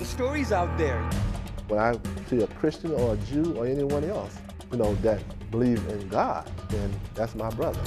The stories out there. When I see a Christian or a Jew or anyone else, that believe in God, then that's my brother.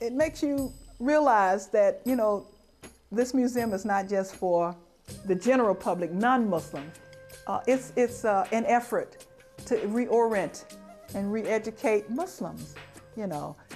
It makes you realize that this museum is not just for the general public, non-Muslim. It's an effort to reorient and re-educate Muslims,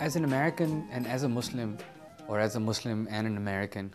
As an American and as a Muslim, or as a Muslim and an American,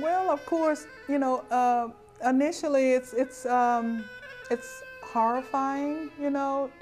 Well, of course, initially it's horrifying,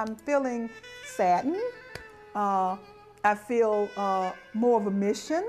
I'm feeling saddened. I feel more of a mission.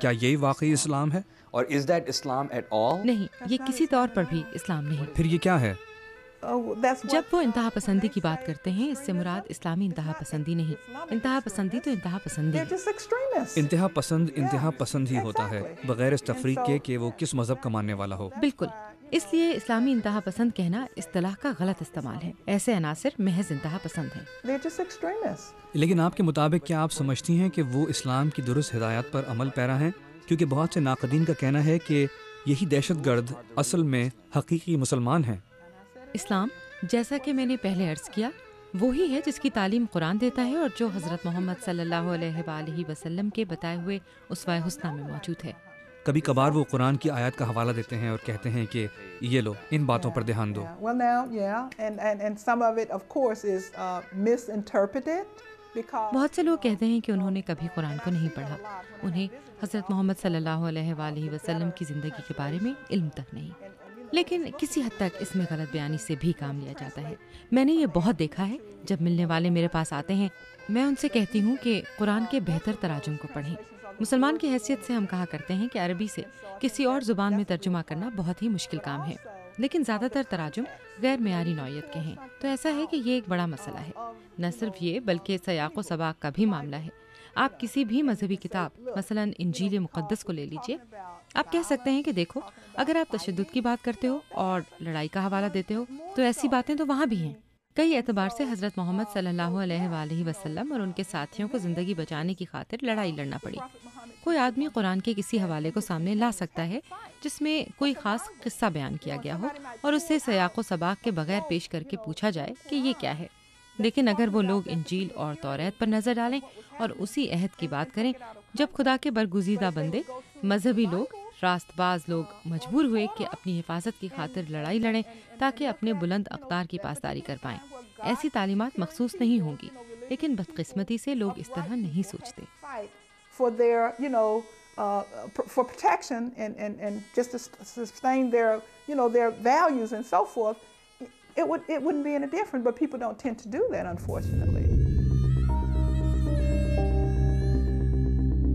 کیا یہی واقعی اسلام ہے؟ Or is that Islam at all? نہیں، یہ کسی طور پر بھی اسلام نہیں۔ پھر یہ کیا ہے؟ جب وہ انتہا پسندی کی بات کرتے ہیں، اس سے مراد اسلامی انتہا پسندی نہیں۔ انتہا پسندی تو انتہا پسندی ہے۔ انتہا پسند ہی ہوتا ہے، بغیر اس تفریق کے کہ وہ کس مذہب کا ماننے والا ہو۔ بالکل، اس لیے اسلامی انتہا پسند کہنا اصطلاح کا غلط استعمال ہے۔ ایسے عناصر محض انتہا پسند ہیں۔ لیکن آپ کے مطابق کیا آپ سمجھتی ہیں کہ وہ اسلام کی درست ہدایات پر عمل پیرا ہیں؟ کیونکہ بہت سے ناقدین کا کہنا ہے کہ یہی دہشت گرد اصل میں حقیقی مسلمان ہیں۔ اسلام، جیسا کہ میں نے پہلے عرض کیا، وہی ہے جس کی تعلیم قرآن دیتا ہے اور جو حضرت محمد صلی اللہ علیہ وآلہ وسلم کے بتائے ہوئے اسوہ حسنہ میں موجود ہے۔ کبھی کبھار وہ قرآن کی آیات کا حوالہ دیتے ہیں اور کہتے ہیں کہ یہ لو، ان باتوں پر دھیان دو۔ بہت سے لوگ کہتے ہیں کہ انہوں نے کبھی قرآن کو نہیں پڑھا، انہیں حضرت محمد صلی اللہ علیہ وآلہ وسلم کی زندگی کے بارے میں علم تک نہیں۔ لیکن کسی حد تک اس میں غلط بیانی سے بھی کام لیا جاتا ہے۔ میں نے یہ بہت دیکھا ہے، جب ملنے والے میرے پاس آتے ہیں میں ان سے کہتی ہوں کہ قرآن کے بہتر تراجم کو پڑھیں۔ مسلمان کی حیثیت سے ہم کہا کرتے ہیں کہ عربی سے کسی اور زبان میں ترجمہ کرنا بہت ہی مشکل کام ہے، لیکن زیادہ تر تراجم غیر معیاری نوعیت کے ہیں، تو ایسا ہے کہ یہ ایک بڑا مسئلہ ہے۔ نہ صرف یہ بلکہ سیاق و سباق کا بھی معاملہ ہے۔ آپ کسی بھی مذہبی کتاب، مثلا انجیل مقدس کو لے لیجئے، آپ کہہ سکتے ہیں کہ دیکھو، اگر آپ تشدد کی بات کرتے ہو اور لڑائی کا حوالہ دیتے ہو تو ایسی باتیں تو وہاں بھی ہیں۔ کئی اعتبار سے حضرت محمد صلی اللہ علیہ وآلہ وسلم اور ان کے ساتھیوں کو زندگی بچانے کی خاطر لڑائی لڑنا پڑی۔ کوئی آدمی قرآن کے کسی حوالے کو سامنے لا سکتا ہے جس میں کوئی خاص قصہ بیان کیا گیا ہو اور اسے سیاق و سباق کے بغیر پیش کر کے پوچھا جائے کہ یہ کیا ہے۔ لیکن اگر وہ لوگ انجیل اور توریت پر نظر ڈالیں اور اسی عہد کی بات کریں جب خدا کے برگزیدہ بندے، مذہبی لوگ، راست باز لوگ مجبور ہوئے کہ اپنی حفاظت کی خاطر لڑائی لڑیں تاکہ اپنے بلند اقدار کی پاسداری کر پائیں، ایسی تعلیمات مخصوص نہیں ہوں گی، لیکن بدقسمتی سے لوگ اس طرح نہیں سوچتے۔ For their, for protection and just to sustain their values and so forth, it wouldn't be any different, but people don't tend to do that, unfortunately.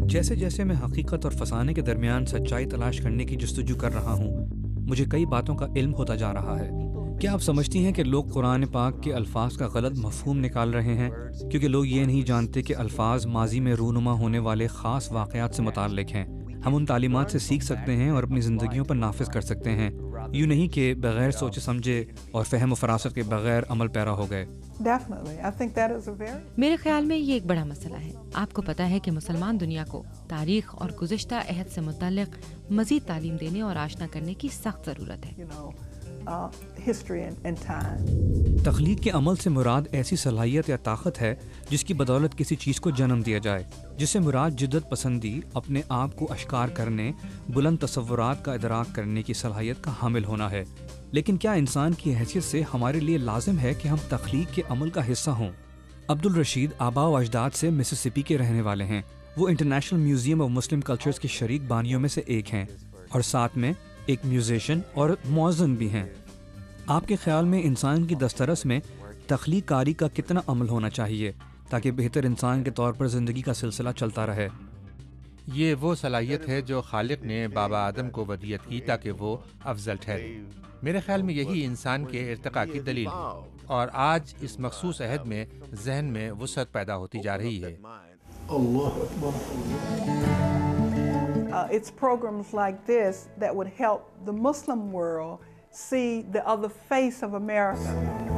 جیسے جیسے میں حقیقت اور فسانے کے درمیان سچائی تلاش کرنے کی جستجو کر رہا ہوں، مجھے کئی باتوں کا علم ہوتا جا رہا ہے۔ کیا آپ سمجھتی ہیں کہ لوگ قرآن پاک کے الفاظ کا غلط مفہوم نکال رہے ہیں کیونکہ لوگ یہ نہیں جانتے کہ الفاظ ماضی میں رونما ہونے والے خاص واقعات سے متعلق ہیں؟ ہم ان تعلیمات سے سیکھ سکتے ہیں اور اپنی زندگیوں پر نافذ کر سکتے ہیں، یوں نہیں کہ بغیر سوچے سمجھے اور فہم و فراست کے بغیر عمل پیرا ہو گئے۔ میرے خیال میں یہ ایک بڑا مسئلہ ہے۔ آپ کو پتہ ہے کہ مسلمان دنیا کو تاریخ اور گزشتہ عہد سے متعلق مزید تعلیم دینے اور آشنا کرنے کی سخت ضرورت ہے۔ تخلیق کے عمل سے مراد ایسی صلاحیت یا طاقت ہے جس کی بدولت کسی چیز کو جنم دیا جائے، جس سے مراد جدت پسندی، اپنے آپ کو اشکار کرنے، بلند تصورات کا ادراک کرنے کی صلاحیت کا حامل ہونا ہے۔ لیکن کیا انسان کی حیثیت سے ہمارے لیے لازم ہے کہ ہم تخلیق کے عمل کا حصہ ہوں؟ عبدالرشید آباء و اجداد سے مسیسپی کے رہنے والے ہیں۔ وہ international museum of Muslim cultures کے شریک بانیوں میں سے ایک ہیں اور ساتھ میں ایک میوزیشین اور مؤذن بھی ہیں۔ آپ کے خیال میں انسان کی دسترس میں تخلیق کاری کا کتنا عمل ہونا چاہیے تاکہ بہتر انسان کے طور پر زندگی کا سلسلہ چلتا رہے؟ یہ وہ صلاحیت ہے جو خالق نے بابا آدم کو ودیت کی تاکہ وہ افضل ٹھہرے۔ میرے خیال میں یہی انسان کے ارتقاء کی دلیل ہے، اور آج اس مخصوص عہد میں ذہن میں وسعت پیدا ہوتی جا رہی ہے۔ It's programs like this that would help the Muslim world see the other face of America.